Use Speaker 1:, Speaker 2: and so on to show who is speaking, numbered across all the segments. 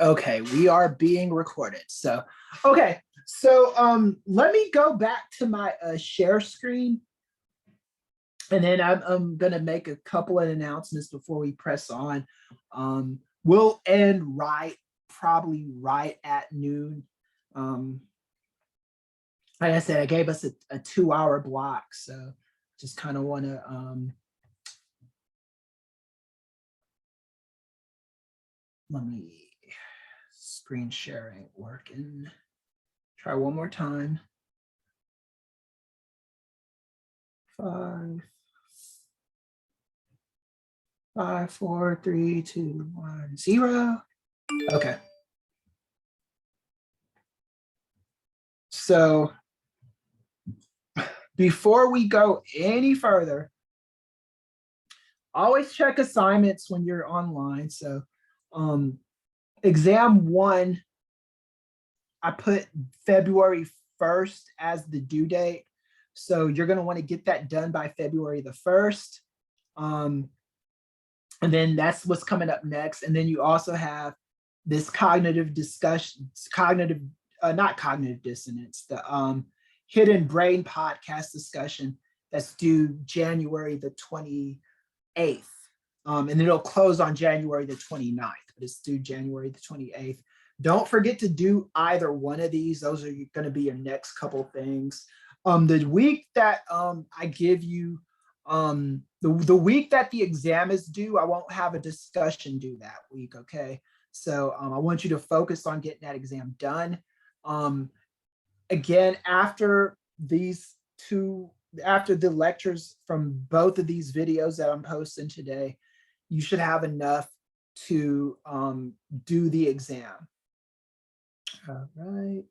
Speaker 1: Okay, we are being recorded. So, okay. So let me go back to my share screen, and then I'm gonna make a couple of announcements before we press on. We'll end probably right at noon. Um, like I said, I gave us a 2 hour block, so just kind of want to let me screen sharing working. Try one more time. 5, 5, 4, 3, 2, 1, 0. Okay. So before we go any further, always check assignments when you're online. So exam 1, I put February 1st as the due date. So you're going to want to get that done by February the 1st. And then that's what's coming up next. And then you also have this cognitive discussion, not cognitive dissonance, the hidden brain podcast discussion that's due January the 28th. And it'll close on January the 29th, but it's due January the 28th. Don't forget to do either one of these. Those are going to be your next couple things. The week that I give you, the week that the exam is due, I won't have a discussion due that week, okay? So I want you to focus on getting that exam done. Again, after the lectures from both of these videos that I'm posting today, you should have enough to do the exam. All right.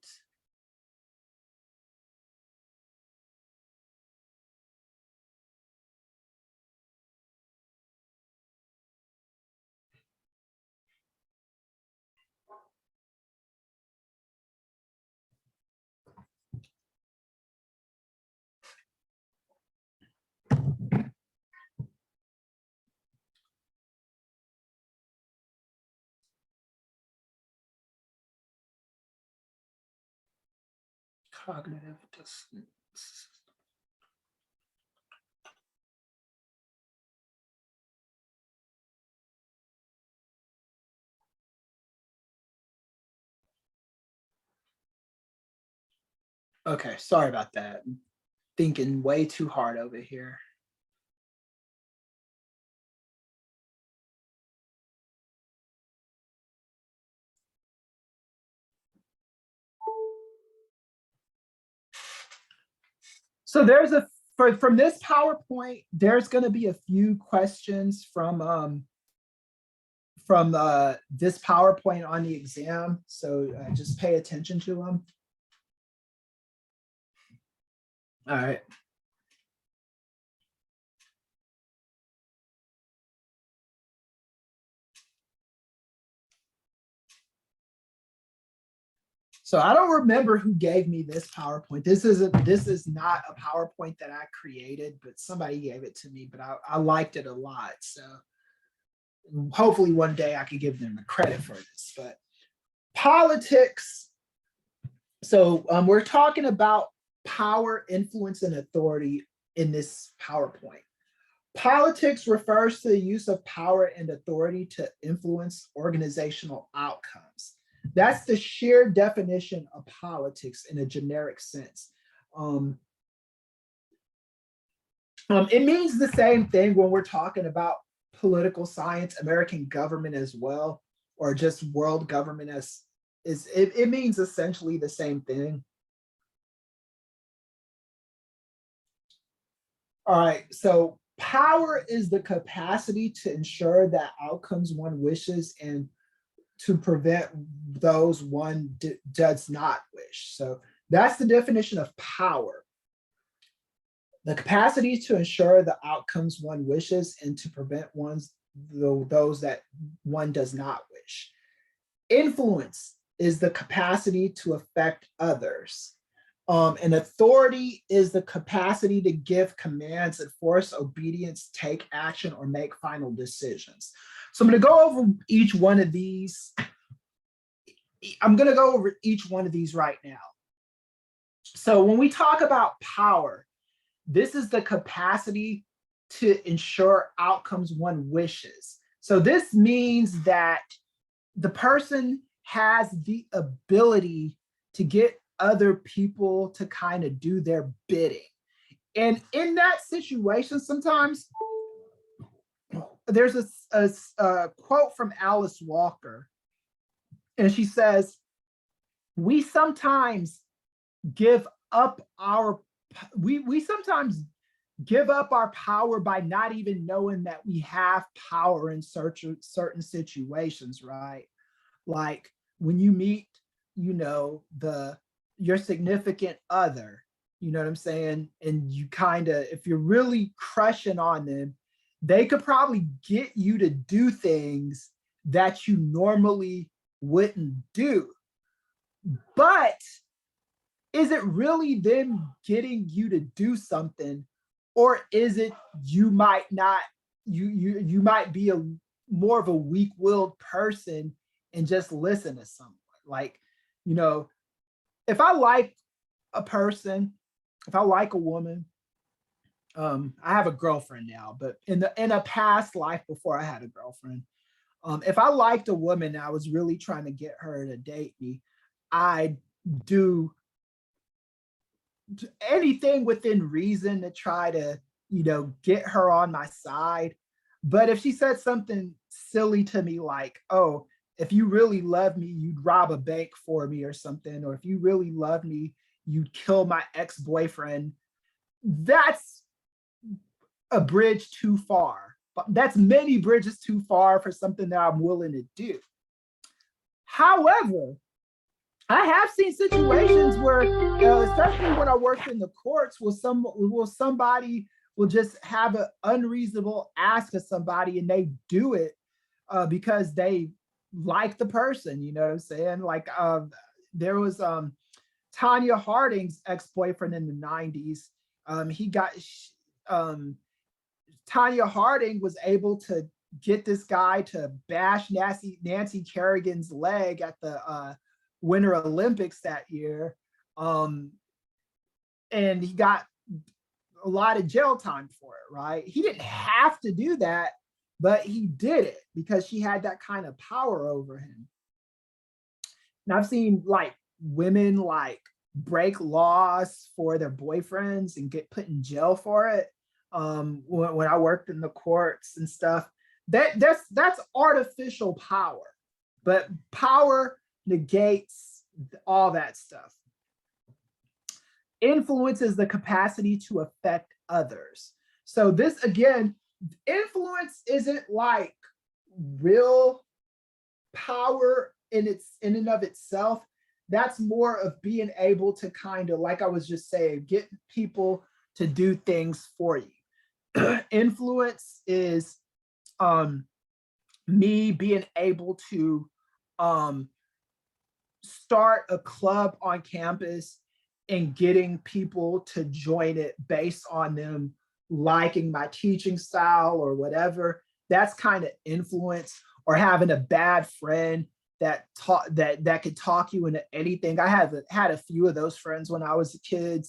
Speaker 1: Cognitive dissonance. Okay, sorry about that. I'm thinking way too hard over here. So there's from this PowerPoint, there's going to be a few questions from this PowerPoint on the exam. So just pay attention to them. All right. So I don't remember who gave me this PowerPoint. This is not a PowerPoint that I created, but somebody gave it to me, but I liked it a lot. So hopefully one day I could give them the credit for this. But politics. So we're talking about power, influence, and authority in this PowerPoint. Politics refers to the use of power and authority to influence organizational outcomes. That's the sheer definition of politics in a generic sense. It means the same thing when we're talking about political science, American government as well, or just world government it means essentially the same thing. All right, so power is the capacity to ensure that outcomes one wishes and to prevent those one does not wish. So that's the definition of power. The capacity to ensure the outcomes one wishes and to prevent those that one does not wish. Influence is the capacity to affect others. And authority is the capacity to give commands, enforce obedience, take action, or make final decisions. So I'm going to go over each one of these I'm going to go over each one of these right now. So when we talk about power, this is the capacity to ensure outcomes one wishes. So this means that the person has the ability to get other people to kind of do their bidding. And in that situation, sometimes there's a quote from Alice Walker, and she says, we sometimes give up our we sometimes give up our power by not even knowing that we have power in certain situations, right? Like when you meet, your significant other, you know what I'm saying? And you kind of, if you're really crushing on them, they could probably get you to do things that you normally wouldn't do. But is it really them getting you to do something, or is it you might not, you might be a more of a weak-willed person and just listen to someone? Like, if I like a person, if I like a woman, I have a girlfriend now, but in a past life before I had a girlfriend, if I liked a woman and I was really trying to get her to date me, I do anything within reason to try to, get her on my side. But if she said something silly to me like, oh, if you really love me, you'd rob a bank for me or something, or if you really love me, you'd kill my ex-boyfriend, that's a bridge too far. But that's many bridges too far for something that I'm willing to do. However, I have seen situations where, especially when I worked in the courts, somebody will just have an unreasonable ask of somebody and they do it because they like the person. You know what I'm saying? Like there was Tanya Harding's ex-boyfriend in the 90s. He got Tanya Harding was able to get this guy to bash Nancy Kerrigan's leg at the Winter Olympics that year. And he got a lot of jail time for it, right? He didn't have to do that, but he did it because she had that kind of power over him. And I've seen like women like break laws for their boyfriends and get put in jail for it. When I worked in the courts and stuff, that's artificial power, but power negates all that stuff. Influence is the capacity to affect others. So this, again, influence isn't like real power in and of itself. That's more of being able to kind of, like I was just saying, get people to do things for you. Influence is me being able to start a club on campus and getting people to join it based on them liking my teaching style or whatever. That's kind of influence. Or having a bad friend that could talk you into anything. I have had a few of those friends when I was a kid,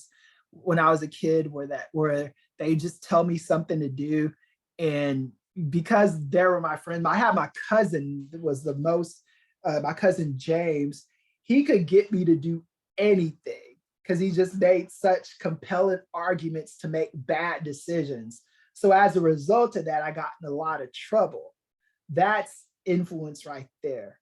Speaker 1: where they just tell me something to do, and because they were my friend, I had my cousin that was the most, my cousin James. He could get me to do anything because he just made such compelling arguments to make bad decisions. So as a result of that, I got in a lot of trouble. That's influence right there.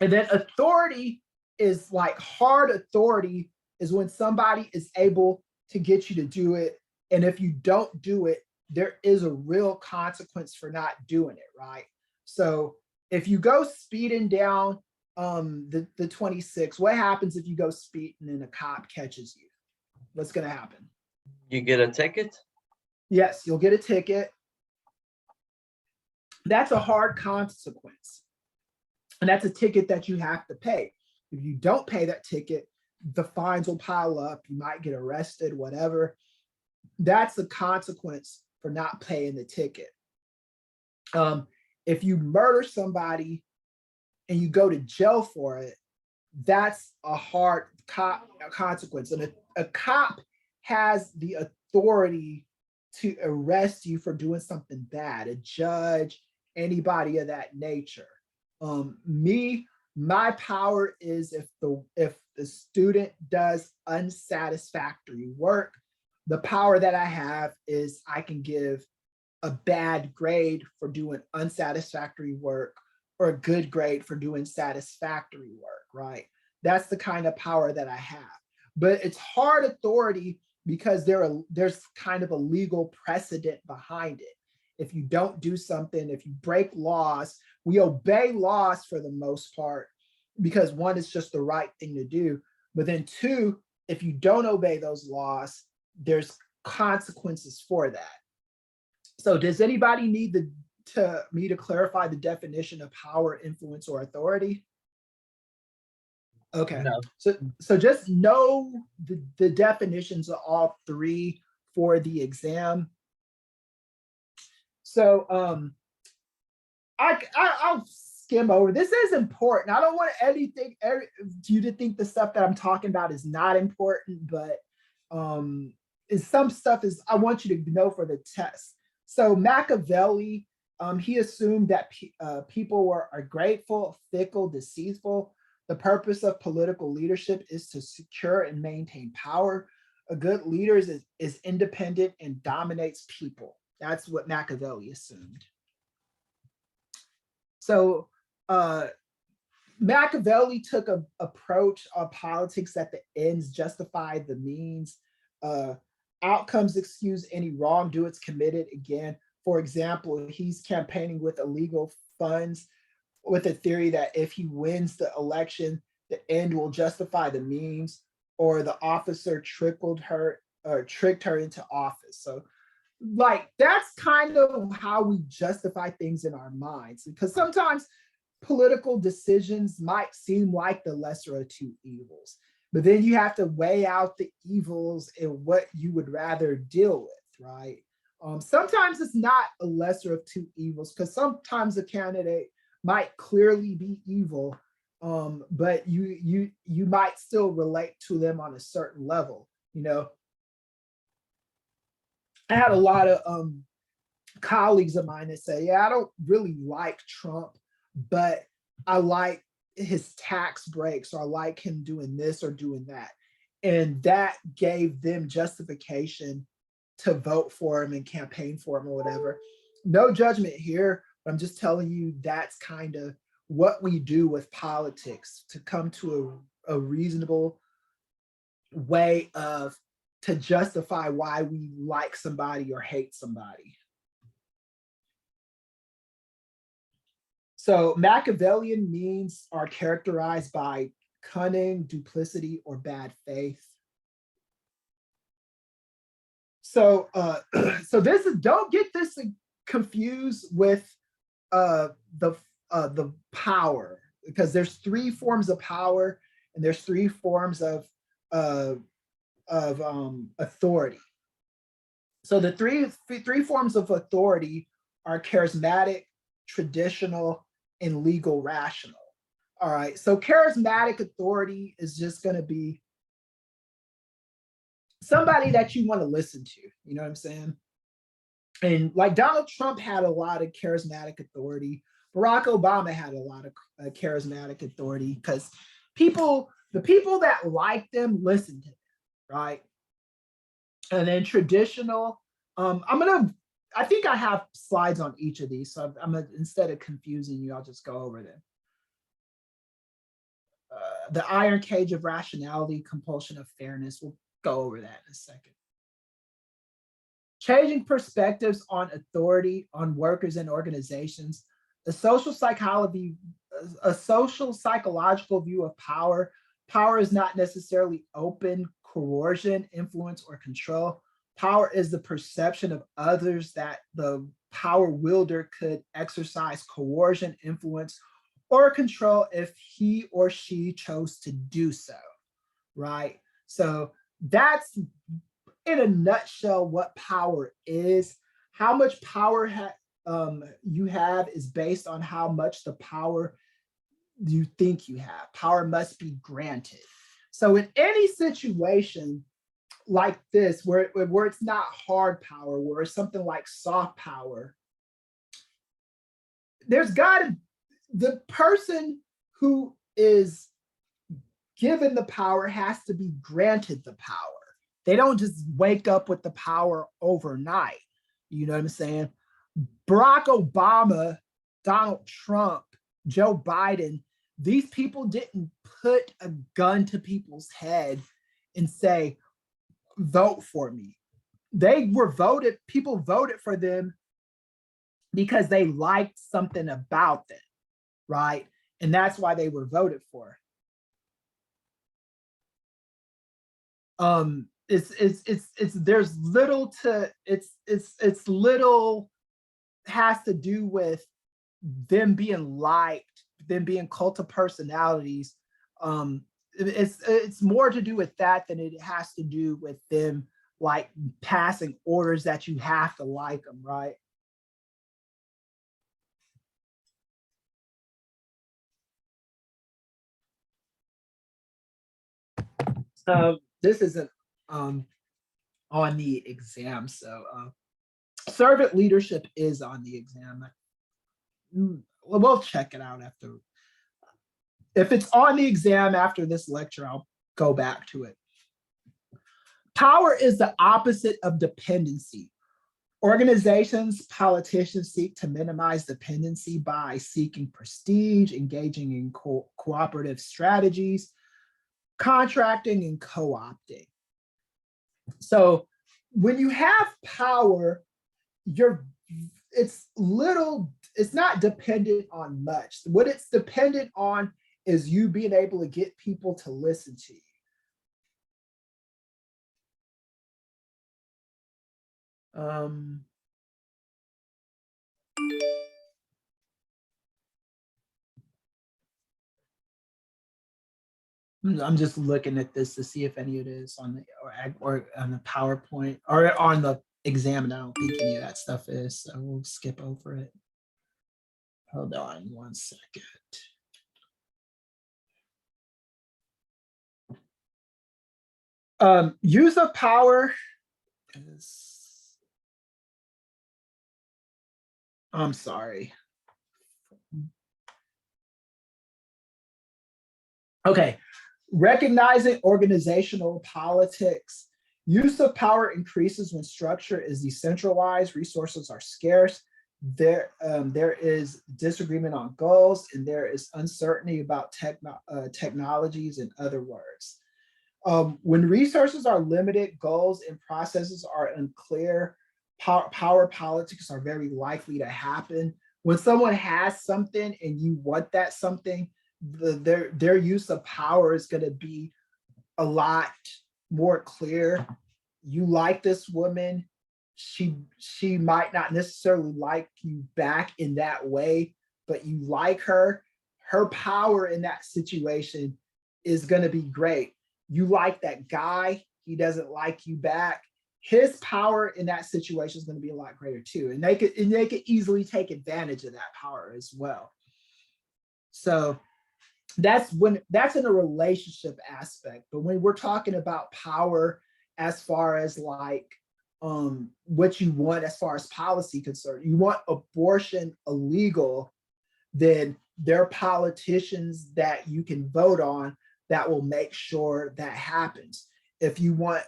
Speaker 1: And then authority is like hard authority is when somebody is able to get you to do it. And if you don't do it, there is a real consequence for not doing it, right? So if you go speeding down the 26, what happens if you go speeding and a cop catches you? What's going to happen?
Speaker 2: You get a ticket?
Speaker 1: Yes, you'll get a ticket. That's a hard consequence. And that's a ticket that you have to pay. If you don't pay that ticket, the fines will pile up. You might get arrested, whatever. That's a consequence for not paying the ticket. If you murder somebody and you go to jail for it, that's a hard consequence. And a cop has the authority to arrest you for doing something bad, a judge, anybody of that nature. My power is if the student does unsatisfactory work, the power that I have is I can give a bad grade for doing unsatisfactory work or a good grade for doing satisfactory work, right? That's the kind of power that I have. But it's hard authority because there's kind of a legal precedent behind it. If you don't do something, if you break laws, we obey laws for the most part because one, is just the right thing to do. But then two, if you don't obey those laws, there's consequences for that. So does anybody need me to clarify the definition of power, influence, or authority? Okay,
Speaker 2: No.
Speaker 1: so just know the definitions of all three for the exam. So I'll skim over. This is important. I don't want you to think the stuff that I'm talking about is not important, but some stuff is I want you to know for the test. So Machiavelli, he assumed that people are grateful, fickle, deceitful. The purpose of political leadership is to secure and maintain power. A good leader is independent and dominates people. That's what Machiavelli assumed. So Machiavelli took an approach on politics that the ends justify the means. Outcomes excuse any wrongdoings committed. Again, for example, he's campaigning with illegal funds with a theory that if he wins the election, the end will justify the means, or the officer tricked her into office. So like that's kind of how we justify things in our minds, because sometimes political decisions might seem like the lesser of two evils, but then you have to weigh out the evils and what you would rather deal with, right? Sometimes it's not a lesser of two evils, because sometimes a candidate might clearly be evil, but you might still relate to them on a certain level. You know, I had a lot of colleagues of mine that say, yeah, I don't really like Trump, but I like his tax breaks, or I like him doing this or doing that. And that gave them justification to vote for him and campaign for him or whatever. No judgment here, but I'm just telling you that's kind of what we do with politics to come to a reasonable way to justify why we like somebody or hate somebody. So Machiavellian means are characterized by cunning, duplicity, or bad faith. So this is, don't get this confused with the power, because there's three forms of power and there's three forms of authority. So the three forms of authority are charismatic, traditional, and legal rational. All right, so charismatic authority is just going to be somebody that you want to listen to, you know what I'm saying? And like Donald Trump had a lot of charismatic authority. Barack Obama had a lot of charismatic authority because the people that like them listen to them, right? And then traditional, I think I have slides on each of these, so instead of confusing you, I'll just go over them. The iron cage of rationality, compulsion of fairness. We'll go over that in a second. Changing perspectives on authority, on workers and organizations. A social psychological view of power. Power is not necessarily open coercion, influence, or control. Power is the perception of others that the power wielder could exercise coercion, influence, or control if he or she chose to do so, right? So that's, in a nutshell, what power is. How much power you have is based on how much the power you think you have. Power must be granted. So in any situation like this, where it's not hard power, where it's something like soft power, there's got to, the person who is given the power has to be granted the power. They don't just wake up with the power overnight. You know what I'm saying? Barack Obama, Donald Trump, Joe Biden, these people didn't put a gun to people's head and say, vote for me. They were voted, people voted for them because they liked something about them, right? And that's why they were voted for. It's there's little to it's little has to do with them being liked, them being cult of personalities. It's more to do with that than it has to do with them like passing orders that you have to like them, right? This isn't on the exam, so servant leadership is on the exam. We'll check it out after. If it's on the exam after this lecture, I'll go back to it. Power is the opposite of dependency. Organizations, politicians seek to minimize dependency by seeking prestige, engaging in cooperative strategies, contracting, and co-opting. So when you have power, it's not dependent on much. What it's dependent on is you being able to get people to listen to you. I'm just looking at this to see if any of it is on the or on the PowerPoint or on the exam, and I don't think any of that stuff is, so we'll skip over it. Hold on 1 second. Use of power is, I'm sorry. Okay, recognizing organizational politics. Use of power increases when structure is decentralized, resources are scarce, there is disagreement on goals, and there is uncertainty about technologies, in other words. When resources are limited, goals and processes are unclear, power politics are very likely to happen. When someone has something and you want that something, their use of power is going to be a lot more clear. You like this woman, she might not necessarily like you back in that way, but you like her. Her power in that situation is going to be great. You like that guy, he doesn't like you back. His power in that situation is going to be a lot greater too, and they could easily take advantage of that power as well. So that's in a relationship aspect. But when we're talking about power as far as like what you want as far as policy concerned, you want abortion illegal, then there are politicians that you can vote on that will make sure that happens. If you want,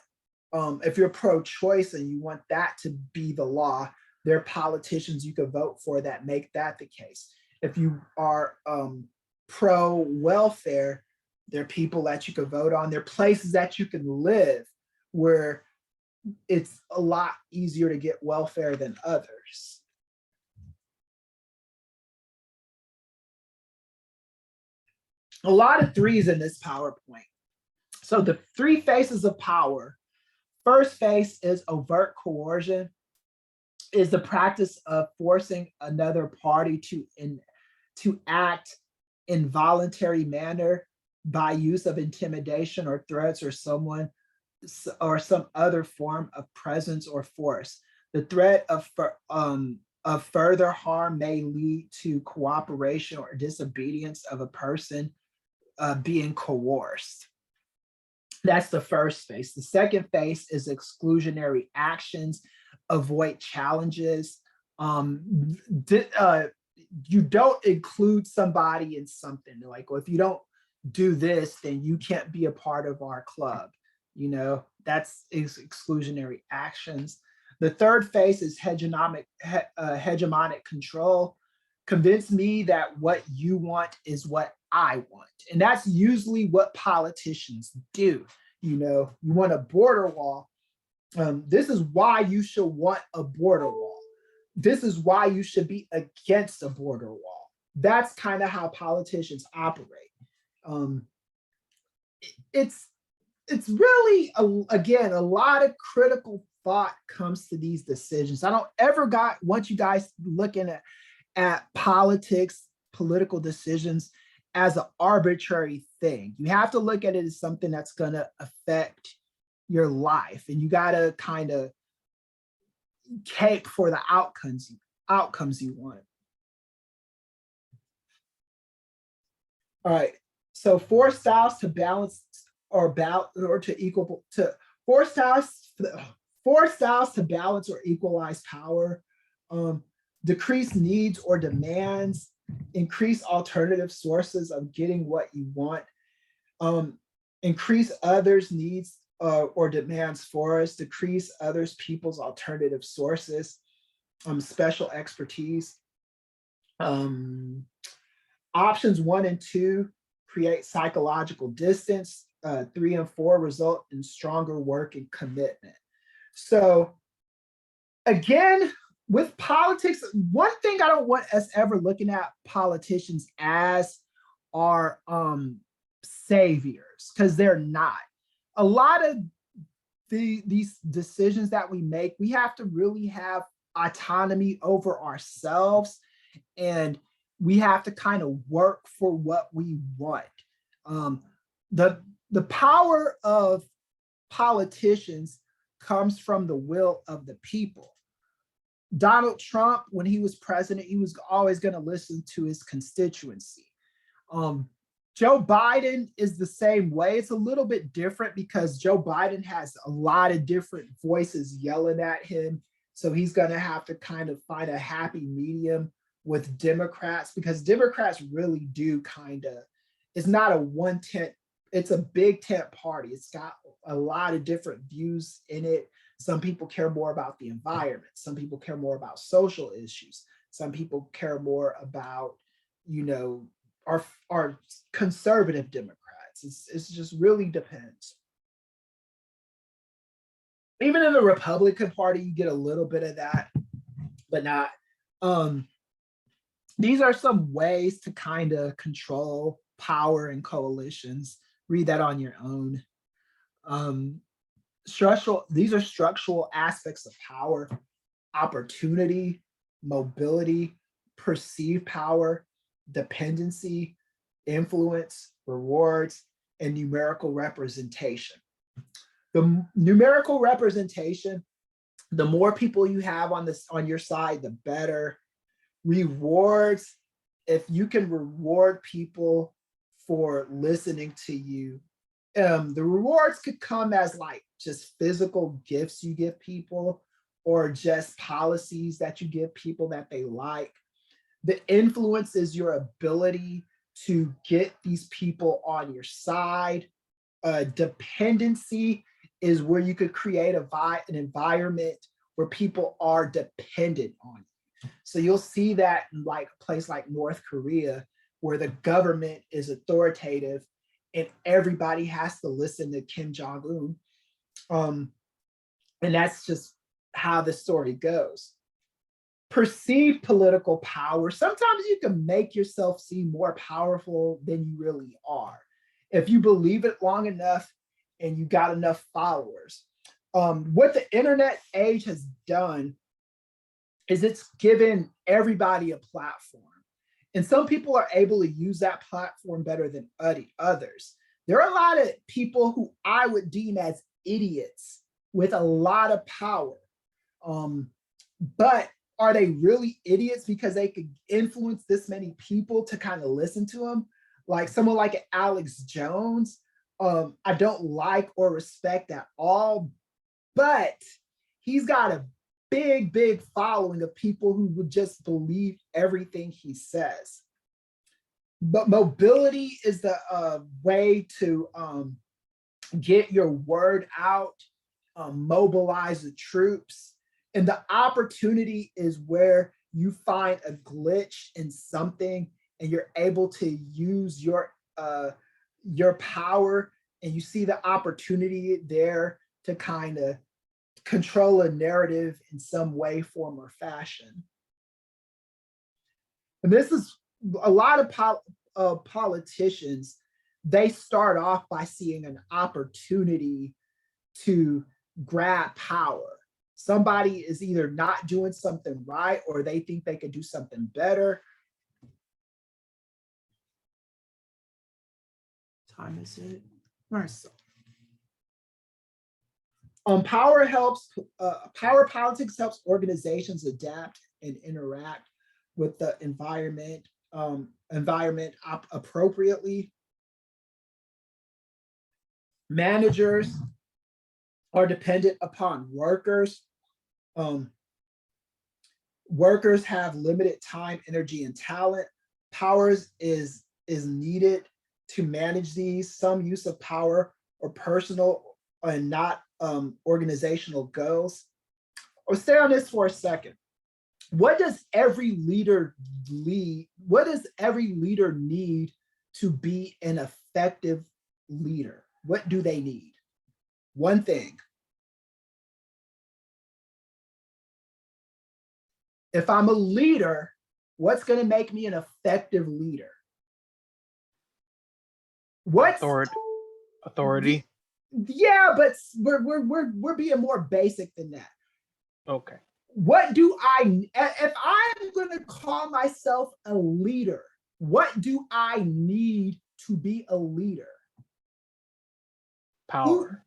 Speaker 1: if you're pro-choice and you want that to be the law, there are politicians you could vote for that make that the case. If you are pro-welfare, there are people that you could vote on. There are places that you can live where it's a lot easier to get welfare than others. A lot of threes in this PowerPoint. So the three faces of power. First face is overt coercion, is the practice of forcing another party to act in voluntary manner by use of intimidation or threats or some other form of presence or force. The threat of of further harm may lead to cooperation or disobedience of a person being coerced. That's the first phase. The second phase is exclusionary actions, avoid challenges. You don't include somebody in something. Like, well, if you don't do this, then you can't be a part of our club. That's exclusionary actions. The third phase is hegemonic control. Convince me that what you want is what I want. And that's usually what politicians do. You want a border wall. This is why you should want a border wall. This is why you should be against a border wall. That's kind of how politicians operate. It's really, again, a lot of critical thought comes to these decisions. I don't ever want you guys looking at politics, political decisions as an arbitrary thing. You have to look at it as something that's going to affect your life, and you got to kind of cape for the outcomes you want. All right. So 4 styles to balance or to equal to 4 styles to balance or equalize power. Decrease needs or demands, increase alternative sources of getting what you want, increase others' needs or demands for us, decrease others' people's alternative sources, special expertise. Options 1 and 2 create psychological distance. 3 and 4 result in stronger work and commitment. So again, with politics, one thing I don't want us ever looking at politicians as are saviors, because they're not. A lot of these decisions that we make, we have to really have autonomy over ourselves, and we have to kind of work for what we want. The power of politicians comes from the will of the people. Donald Trump, when he was president, he was always going to listen to his constituency. Joe Biden is the same way. It's a little bit different because Joe Biden has a lot of different voices yelling at him. So he's going to have to kind of find a happy medium with Democrats, because Democrats really do kind of, it's not a one tent, it's a big tent party. It's got a lot of different views in it. Some people care more about the environment. Some people care more about social issues. Some people care more about, our conservative Democrats. It's just really depends. Even in the Republican Party, you get a little bit of that, but not. These are some ways to kind of control power and coalitions. Read that on your own. These are structural aspects of power: opportunity, mobility, perceived power, dependency, influence, rewards, and numerical representation. The numerical representation, the more people you have on your side, the better. Rewards, if you can reward people for listening to you, the rewards could come as like just physical gifts you give people, or just policies that you give people that they like. The influence is your ability to get these people on your side. Dependency is where you could create an environment where people are dependent on you. So you'll see that in like a place like North Korea, where the government is authoritative and everybody has to listen to Kim Jong-un. And that's just how the story goes. Perceived political power. Sometimes you can make yourself seem more powerful than you really are, if you believe it long enough and you got enough followers. What the internet age has done is it's given everybody a platform. And some people are able to use that platform better than others. There are a lot of people who I would deem as idiots with a lot of power. But are they really idiots because they could influence this many people to kind of listen to them? Like someone like Alex Jones, I don't like or respect at all, but he's got a big following of people who would just believe everything he says. But mobility is the way to get your word out, mobilize the troops. And the opportunity is where you find a glitch in something and you're able to use your power, and you see the opportunity there to kind of control a narrative in some way, form, or fashion. And this is a lot of politicians, they start off by seeing an opportunity to grab power. Somebody is either not doing something right or they think they could do something better. Time is it? All right, so. Power politics helps organizations adapt and interact with the environment appropriately. Managers are dependent upon workers. Workers have limited time, energy, and talent. Powers is needed to manage these. Some use of power or personal and not organizational goals. I'll stay on this for a second. What does every leader need to be an effective leader? What do they need? One thing. If I'm a leader, what's going to make me an effective leader? What's
Speaker 3: authority?
Speaker 1: Yeah, but we're being more basic than that.
Speaker 3: Okay.
Speaker 1: What do if I'm going to call myself a leader, what do I need to be a leader?
Speaker 3: Power.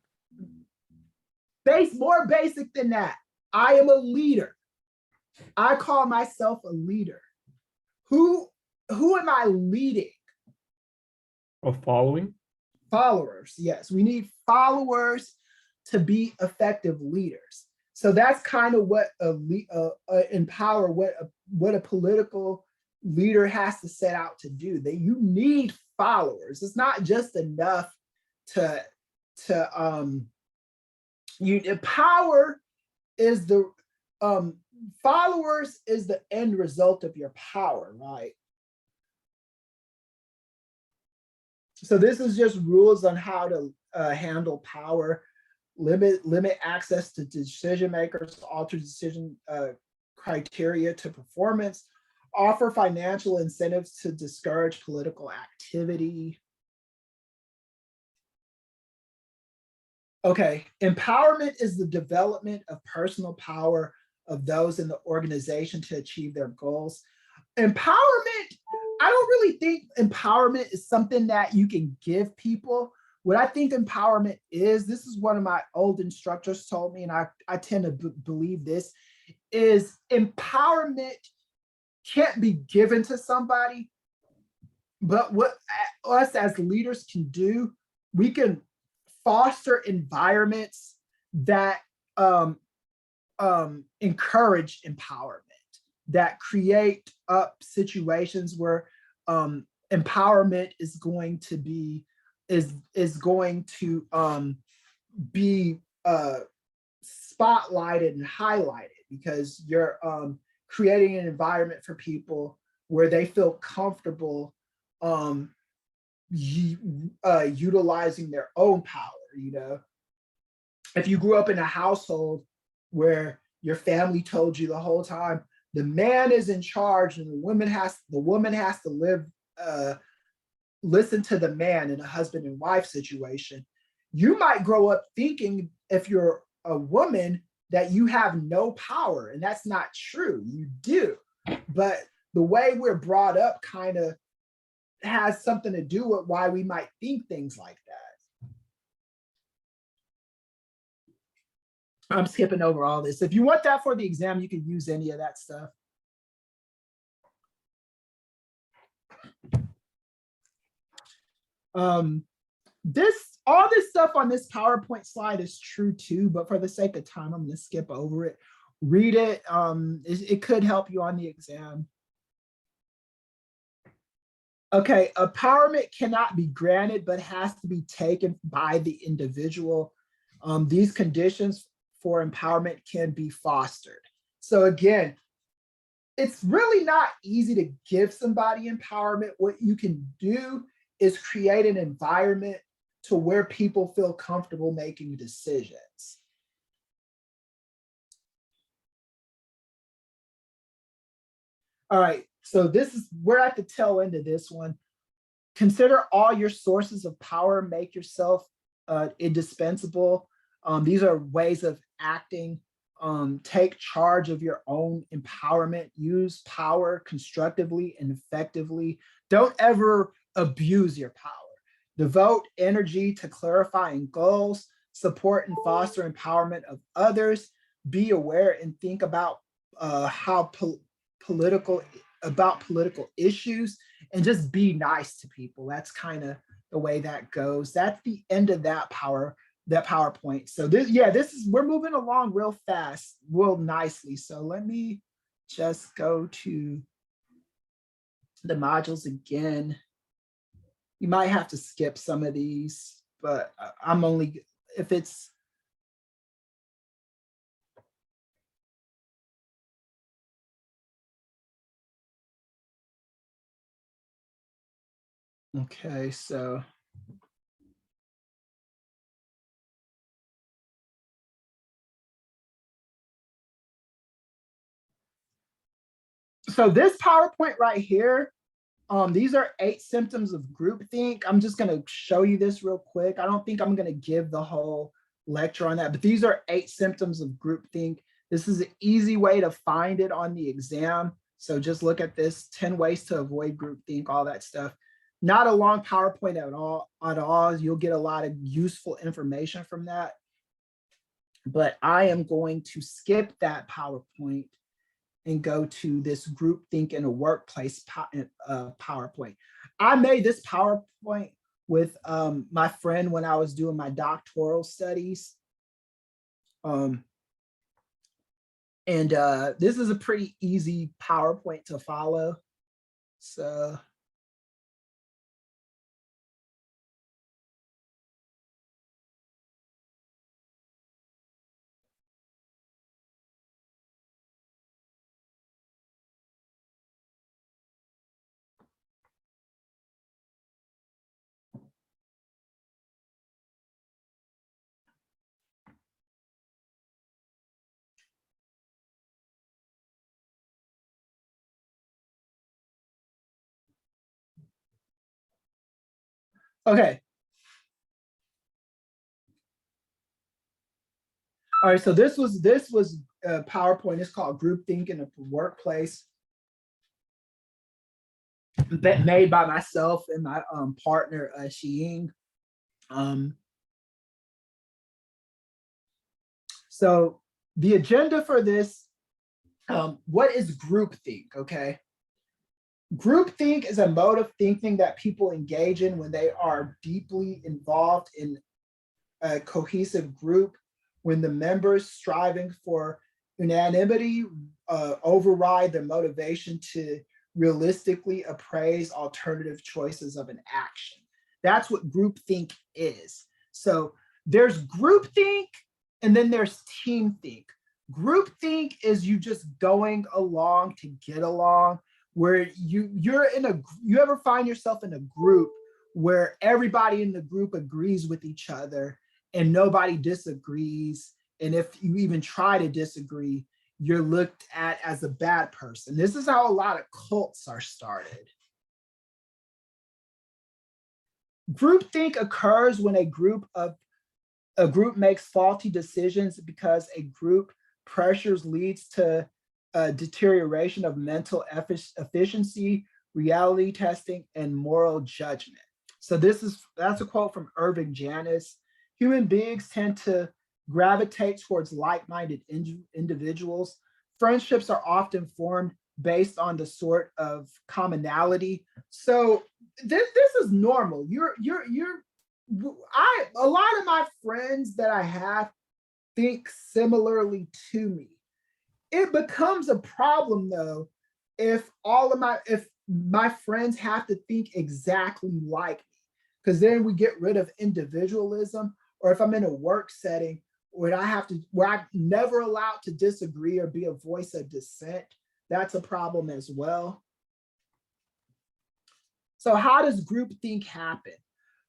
Speaker 1: More basic than that. I am a leader. I call myself a leader. Who am I leading?
Speaker 3: A following?
Speaker 1: Followers. Yes, we need followers to be effective leaders. So that's kind of what empower what a political leader has to set out to do. That you need followers. It's not just enough to power is the followers is the end result of your power, right? So this is just rules on how to handle power, limit access to decision makers, alter decision criteria to performance, offer financial incentives to discourage political activity. Okay, empowerment is the development of personal power of those in the organization to achieve their goals. Empowerment, I don't really think empowerment is something that you can give people. What I think empowerment is, this is one of my old instructors told me, and I tend to believe this, is empowerment can't be given to somebody, but what us as leaders can do, we can foster environments that encourage empowerment, that create up situations where empowerment is going to be spotlighted and highlighted, because you're creating an environment for people where they feel comfortable utilizing their own power. You know, if you grew up in a household where your family told you the whole time the man is in charge and the woman has to listen to the man in a husband and wife situation, you might grow up thinking, if you're a woman, that you have no power, and that's not true. You do, but the way we're brought up kind of has something to do with why we might think things like that. I'm skipping over all this. If you want that for the exam, you can use any of that stuff. All this stuff on this PowerPoint slide is true too, but for the sake of time, I'm gonna skip over it. Read it. It could help you on the exam. Okay, empowerment cannot be granted, but has to be taken by the individual. These conditions for empowerment can be fostered. So again, it's really not easy to give somebody empowerment. What you can do is create an environment to where people feel comfortable making decisions. All right, so we're at the tail end of this one. Consider all your sources of power, make yourself indispensable. These are ways of acting. Take charge of your own empowerment. Use power constructively and effectively. Don't ever abuse your power. Devote energy to clarifying goals, support and foster empowerment of others. Be aware and think about political issues, and just be nice to people. That's kind of the way that goes. That's the end of that PowerPoint. So we're moving along real fast, real nicely. So let me just go to the modules again. You might have to skip some of these, but I'm only, if it's, okay, so. So this PowerPoint right here, these are 8 symptoms of groupthink. I'm just gonna show you this real quick. I don't think I'm gonna give the whole lecture on that, but these are 8 symptoms of groupthink. This is an easy way to find it on the exam. So just look at this, 10 ways to avoid groupthink, all that stuff. Not a long PowerPoint at all. You'll get a lot of useful information from that. But I am going to skip that PowerPoint and go to this groupthink in a workplace PowerPoint. I made this PowerPoint with my friend when I was doing my doctoral studies. And this is a pretty easy PowerPoint to follow. So. Okay. All right, so this was PowerPoint. It's called Groupthink in a Workplace, made by myself and my partner Xiying. So the agenda for this, what is groupthink? Okay, groupthink is a mode of thinking that people engage in when they are deeply involved in a cohesive group, when the members striving for unanimity override their motivation to realistically appraise alternative choices of an action. That's what groupthink is. So there's groupthink and then there's teamthink. Groupthink is you just going along to get along, where you ever find yourself in a group where everybody in the group agrees with each other and nobody disagrees. And if you even try to disagree, you're looked at as a bad person. This is how a lot of cults are started. Groupthink occurs when a group makes faulty decisions because a group pressures leads to a deterioration of mental efficiency, reality testing, and moral judgment. So that's a quote from Irving Janis. Human beings tend to gravitate towards like-minded individuals. Friendships are often formed based on the sort of commonality. So this is normal. A lot of my friends that I have think similarly to me. It becomes a problem though if my friends have to think exactly like me, because then we get rid of individualism. Or if I'm in a work setting where I'm never allowed to disagree or be a voice of dissent, that's a problem as well. So how does groupthink happen?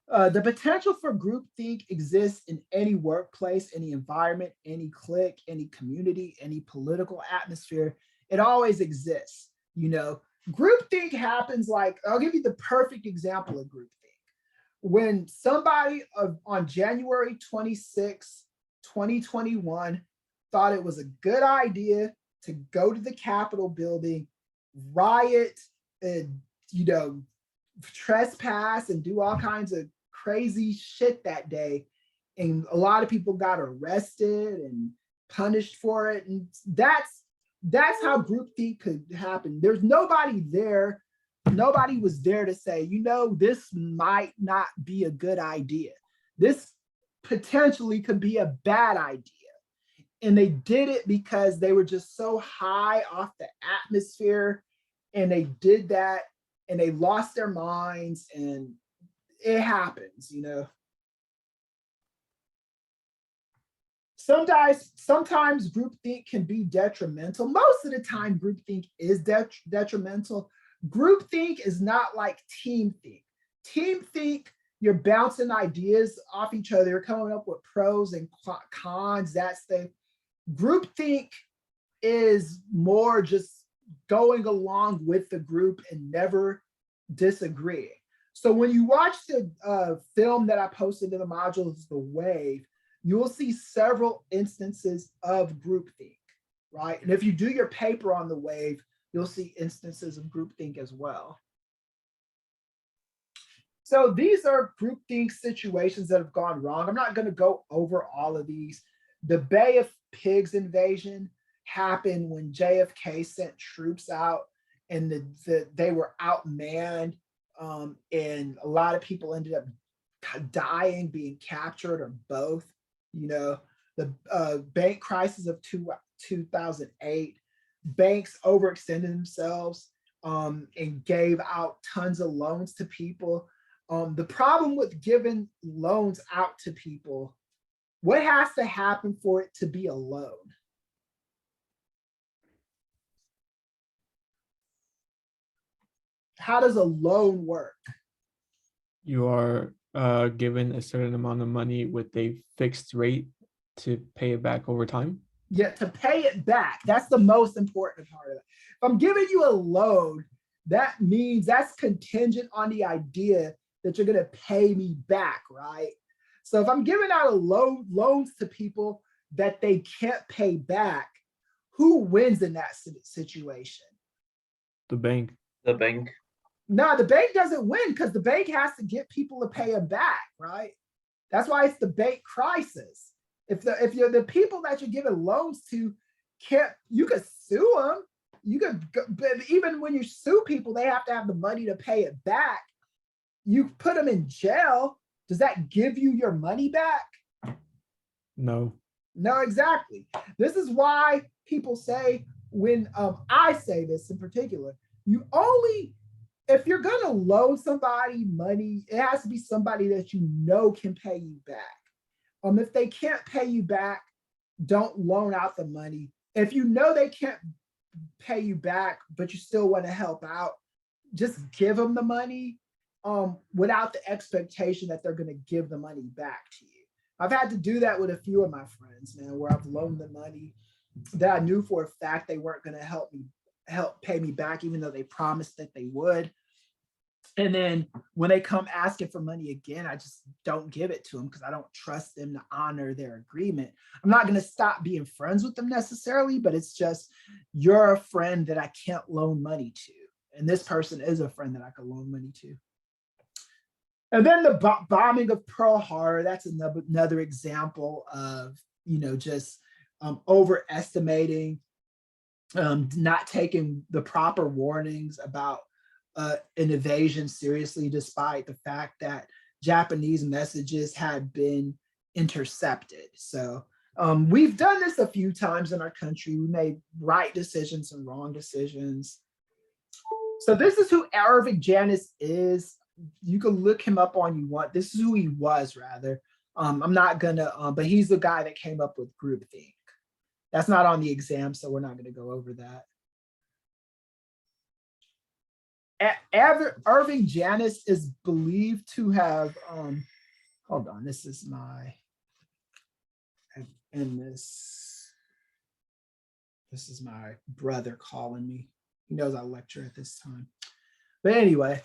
Speaker 1: The potential for groupthink exists in any workplace, any environment, any clique, any community, any political atmosphere. It always exists. Groupthink happens like, I'll give you the perfect example of groupthink. When somebody on January 26, 2021, thought it was a good idea to go to the Capitol building, riot, and trespass and do all kinds of crazy shit that day, and a lot of people got arrested and punished for it, and that's how groupthink could happen. There's nobody there. Nobody was there to say, this might not be a good idea. This potentially could be a bad idea. And they did it because they were just so high off the atmosphere, and they did that, and they lost their minds, and it happens. Sometimes groupthink can be detrimental. Most of the time, groupthink is detrimental. Groupthink is not like teamthink. Teamthink, you're bouncing ideas off each other, you're coming up with pros and cons. That's the groupthink is more just going along with the group and never disagreeing. So when you watch the film that I posted in the modules, The Wave, you will see several instances of groupthink, right? And if you do your paper on The Wave, you'll see instances of groupthink as well. So these are groupthink situations that have gone wrong. I'm not going to go over all of these. The Bay of Pigs invasion happened when JFK sent troops out, and they were outmanned, and a lot of people ended up dying, being captured, or both. The bank crisis of 2008, banks overextended themselves and gave out tons of loans to people. The problem with giving loans out to people, what has to happen for it to be a loan? How does a loan work?
Speaker 3: You are given a certain amount of money with a fixed rate to pay it back over time.
Speaker 1: Yeah, to pay it back. That's the most important part of it. If I'm giving you a loan, that means that's contingent on the idea that you're going to pay me back, right? So if I'm giving out loans to people that they can't pay back, who wins in that situation?
Speaker 3: The bank.
Speaker 2: The bank.
Speaker 1: No, the bank doesn't win because the bank has to get people to pay them back, right? That's why it's the bank crisis. If you're the people that you're giving loans to you could sue them. But even when you sue people, they have to have the money to pay it back. You put them in jail. Does that give you your money back?
Speaker 3: No.
Speaker 1: No, exactly. This is why people say, when I say this in particular, if you're gonna loan somebody money, it has to be somebody that can pay you back. If they can't pay you back, don't loan out the money. If you know they can't pay you back, but you still want to help out, just give them the money without the expectation that they're going to give the money back to you. I've had to do that with a few of my friends, man, where I've loaned them money that I knew for a fact they weren't going to help pay me back, even though they promised that they would. And then when they come asking for money again, I just don't give it to them because I don't trust them to honor their agreement. I'm not going to stop being friends with them necessarily, but it's just, you're a friend that I can't loan money to. And this person is a friend that I could loan money to. And then the bombing of Pearl Harbor, that's another example of, just overestimating, not taking the proper warnings about an invasion seriously, despite the fact that Japanese messages had been intercepted. So we've done this a few times in our country. We made right decisions and wrong decisions. So this is who Irving Janis is. You can look him up on you want. This is who he was, rather. I'm not gonna, but he's the guy that came up with groupthink. That's not on the exam, so we're not gonna go over that. Irving Janis is believed to have, hold on, this is my, and this is my brother calling me. He knows I lecture at this time. But anyway,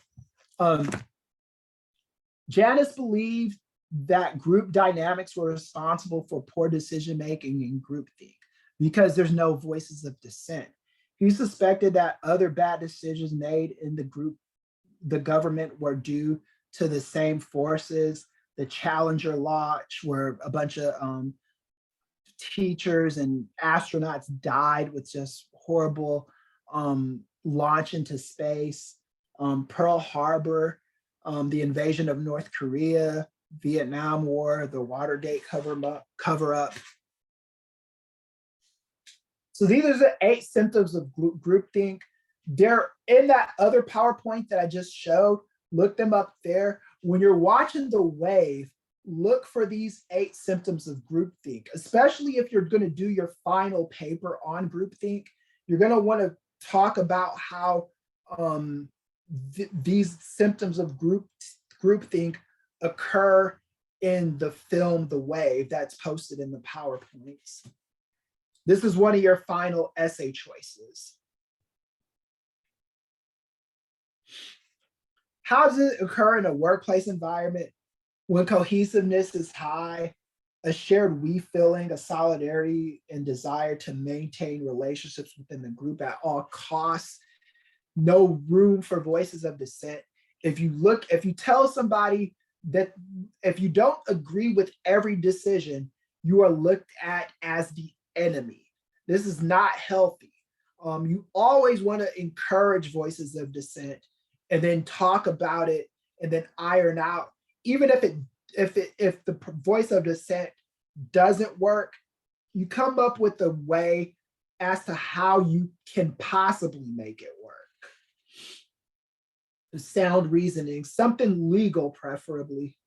Speaker 1: Janis believed that group dynamics were responsible for poor decision-making in groupthink because there's no voices of dissent. He suspected that other bad decisions made in the government were due to the same forces. The Challenger launch, where a bunch of teachers and astronauts died with just horrible launch into space. Pearl Harbor, the invasion of North Korea, Vietnam War, the Watergate cover up. So these are the 8 symptoms of groupthink. They're in that other PowerPoint that I just showed. Look them up there. When you're watching The Wave, look for these 8 symptoms of groupthink, especially if you're going to do your final paper on groupthink. You're going to want to talk about how these symptoms of groupthink occur in the film The Wave that's posted in the PowerPoints. This is one of your final essay choices. How does it occur in a workplace environment? When cohesiveness is high, a shared we feeling, a solidarity and desire to maintain relationships within the group at all costs, no room for voices of dissent. If you tell somebody that if you don't agree with every decision, you are looked at as the enemy. This is not healthy. You always want to encourage voices of dissent and then talk about it and then iron out. Even if the voice of dissent doesn't work, you come up with a way as to how you can possibly make it work. Sound reasoning, something legal preferably.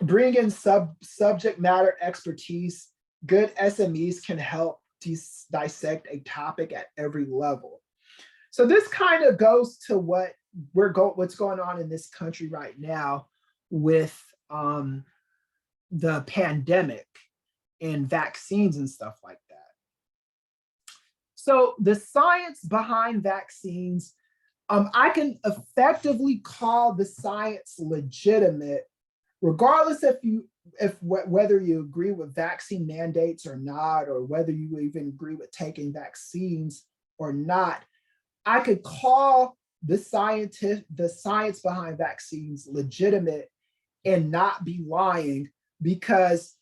Speaker 1: Bring in subject matter expertise. Good SMEs can help dissect a topic at every level. So this kind of goes to what's going on in this country right now with the pandemic and vaccines and stuff like that. So the science behind vaccines, I can effectively call the science legitimate, regardless whether you agree with vaccine mandates or not, or whether you even agree with taking vaccines or not. I could call the science behind vaccines legitimate and not be lying, because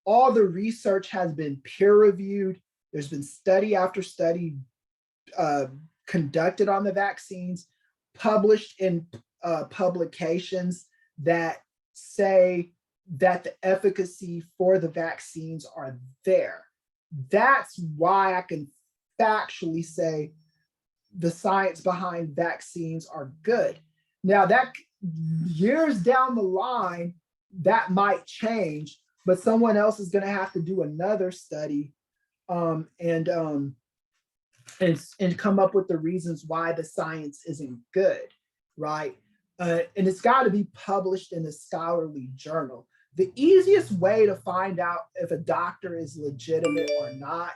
Speaker 1: all the research has been peer-reviewed. There's been study after study conducted on the vaccines, published in publications that say that the efficacy for the vaccines are there. That's why I can factually say the science behind vaccines are good. Now, that years down the line, that might change, but someone else is going to have to do another study and come up with the reasons why the science isn't good, right? And it's got to be published in a scholarly journal. The easiest way to find out if a doctor is legitimate or not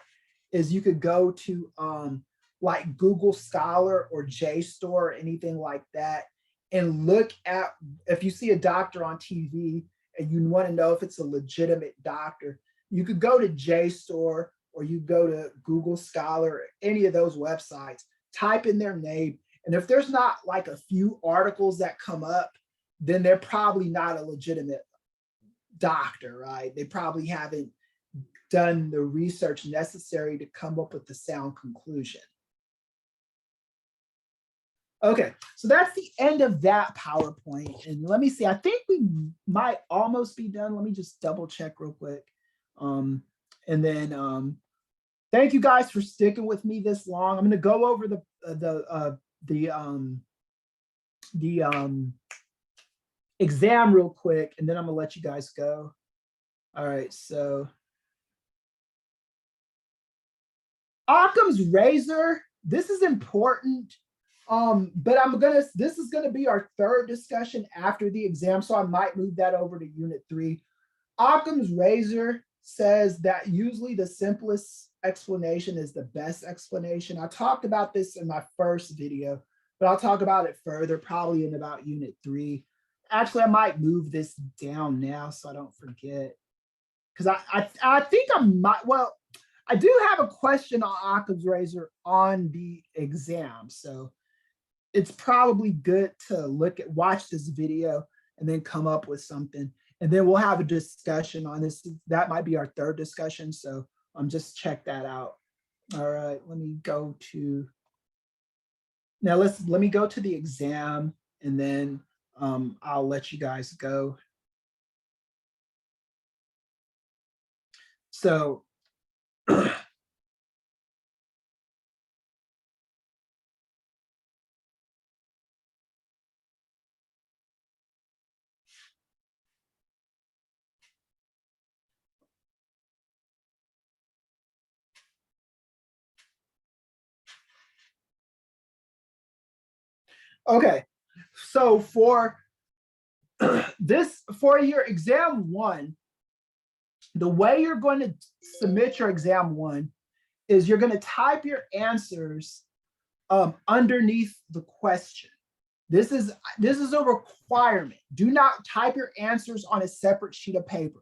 Speaker 1: is you could go to like Google Scholar or JSTOR or anything like that, and look at, if you see a doctor on TV and you want to know if it's a legitimate doctor, you could go to JSTOR or you go to Google Scholar, any of those websites, type in their name. And if there's not like a few articles that come up, then they're probably not a legitimate doctor, right? They probably haven't done the research necessary to come up with the sound conclusion. Okay, so that's the end of that PowerPoint. And let me see, I think we might almost be done. Let me just double check real quick. And then thank you guys for sticking with me this long. I'm gonna go over the exam real quick, and then I'm gonna let you guys go. All right, so Occam's razor, this is important. But this is gonna be our third discussion after the exam, so I might move that over to unit 3. Occam's razor says that usually the simplest explanation is the best explanation. I talked about this in my first video, but I'll talk about it further, probably in about unit 3. Actually, I might move this down now so I don't forget. Because I think I might, well, I do have a question on Occam's razor on the exam. So it's probably good to watch this video and then come up with something. And then we'll have a discussion on this. That might be our third discussion. So just check that out. All right, let me go to, now let me go to the exam, and then I'll let you guys go. So okay, so for for your exam 1, the way you're going to submit your exam 1 is you're going to type your answers underneath the question. This is a requirement. Do not type your answers on a separate sheet of paper.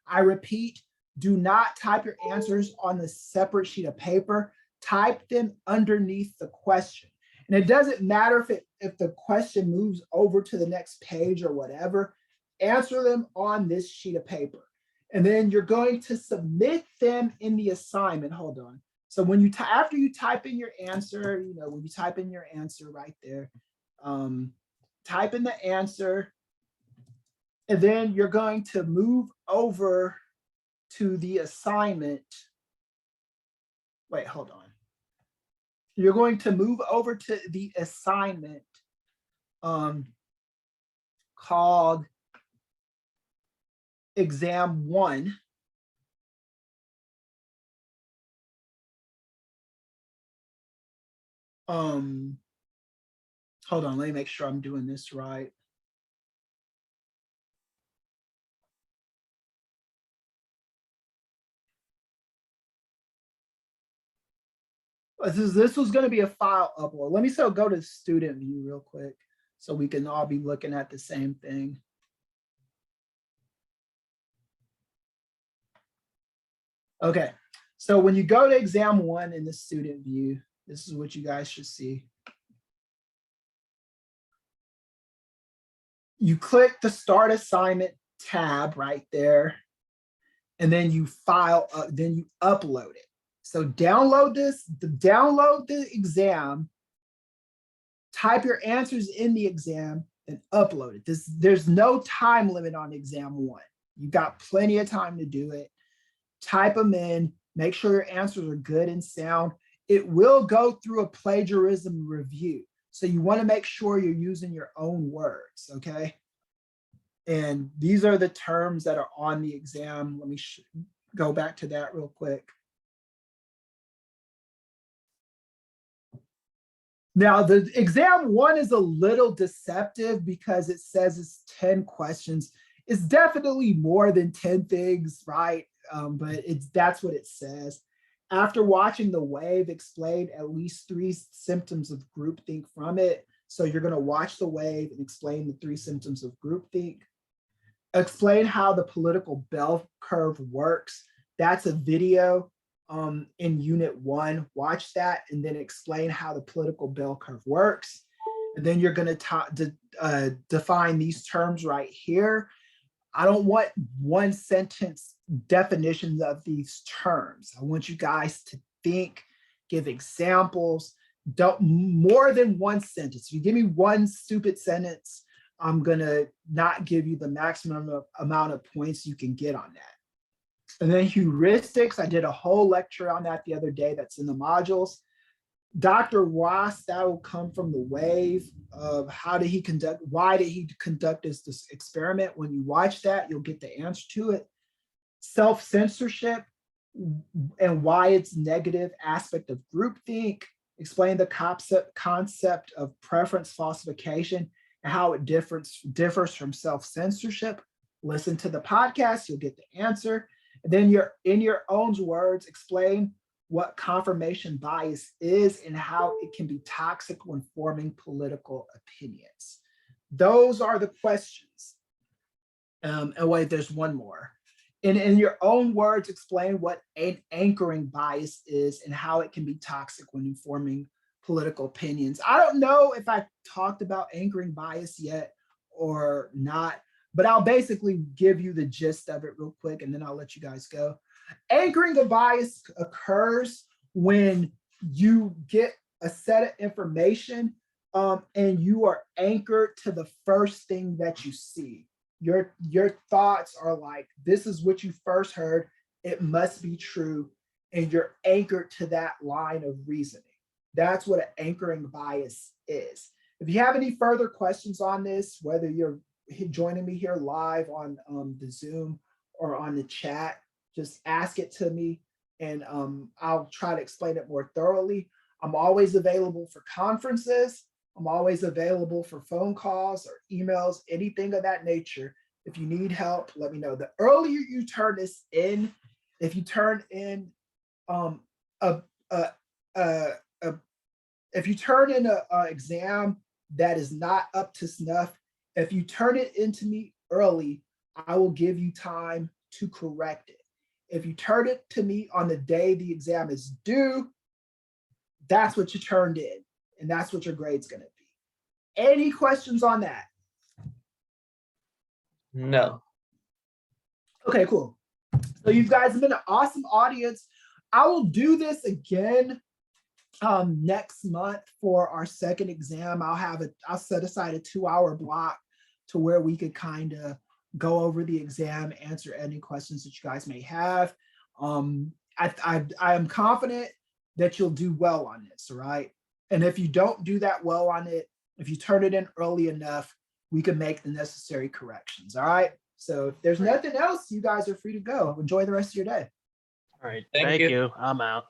Speaker 1: I repeat, do not type your answers on a separate sheet of paper. Type them underneath the question. And it doesn't matter if the question moves over to the next page or whatever, answer them on this sheet of paper. And then you're going to submit them in the assignment. Hold on. So when you after you type in your answer, when you type in your answer right there, type in the answer, and then you're going to move over to the assignment. Wait, hold on. You're going to move over to the assignment called exam 1. Hold on, let me make sure I'm doing this right. This was going to be a file upload. Let me still go to student view real quick so we can all be looking at the same thing. Okay, so when you go to exam 1 in the student view, this is what you guys should see. You click the start assignment tab right there, and then you then you upload it. So download the exam, type your answers in the exam, and upload it. There's no time limit on exam 1. You've got plenty of time to do it. Type them in, make sure your answers are good and sound. It will go through a plagiarism review. So you want to make sure you're using your own words, okay? And these are the terms that are on the exam. Let me go back to that real quick. Now, the exam 1 is a little deceptive because it says it's 10 questions. It's definitely more than 10 things, right? But that's what it says. After watching the wave, explain at least 3 symptoms of groupthink from it. So you're going to watch the wave and explain the 3 symptoms of groupthink. Explain how the political bell curve works. That's a video in unit 1. Watch that and then explain how the political bell curve works. And then you're going to define these terms right here. I don't want one sentence definitions of these terms. I want you guys to think, give examples, don't more than one sentence. If you give me one stupid sentence, I'm gonna not give you the maximum amount of points you can get on that. And then heuristics, I did a whole lecture on that the other day that's in the modules. Dr. Ross, that will come from the wave of why did he conduct this experiment? When you watch that, you'll get the answer to it. Self-censorship and why it's negative aspect of groupthink. Explain the concept of preference falsification and how it differs from self-censorship. Listen to the podcast, you'll get the answer. And then in your own words, explain what confirmation bias is and how it can be toxic when forming political opinions. Those are the questions. And wait, there's one more. In your own words, explain what an anchoring bias is and how it can be toxic when informing political opinions. I don't know if I talked about anchoring bias yet or not, but I'll basically give you the gist of it real quick and then I'll let you guys go. Anchoring a bias occurs when you get a set of information and you are anchored to the first thing that you see. Your thoughts are like, this is what you first heard, it must be true, and you're anchored to that line of reasoning. That's what an anchoring bias is. If you have any further questions on this, whether you're joining me here live on the Zoom or on the chat, just ask it to me and I'll try to explain it more thoroughly. I'm always available for conferences. I'm always available for phone calls or emails, anything of that nature. If you need help, let me know. The earlier you turn this in, if you turn in if you turn in an exam that is not up to snuff, if you turn it into me early, I will give you time to correct it. If you turn it to me on the day the exam is due, that's what you turned in, and that's what your grade's gonna be. Any questions on that?
Speaker 2: No.
Speaker 1: Okay, cool. So you guys have been an awesome audience. I will do this again next month for our second exam. I'll set aside a 2-hour block to where we could kind of go over the exam, answer any questions that you guys may have. I am confident that you'll do well on this, all right? And if you don't do that well on it, if you turn it in early enough, we can make the necessary corrections, all right? So if there's nothing else, you guys are free to go. Enjoy the rest of your day.
Speaker 4: All right.
Speaker 2: Thank
Speaker 4: Thank
Speaker 2: you.
Speaker 4: you. I'm out.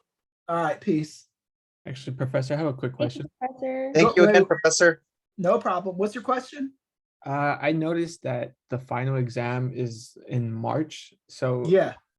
Speaker 1: All right, peace.
Speaker 3: Actually, Professor, I have a quick question.
Speaker 5: Professor.
Speaker 6: Thank you
Speaker 1: Wait,
Speaker 6: again,
Speaker 1: wait.
Speaker 6: Professor.
Speaker 1: No problem. What's your question?
Speaker 3: I noticed that the final exam is in March. So
Speaker 1: Yeah.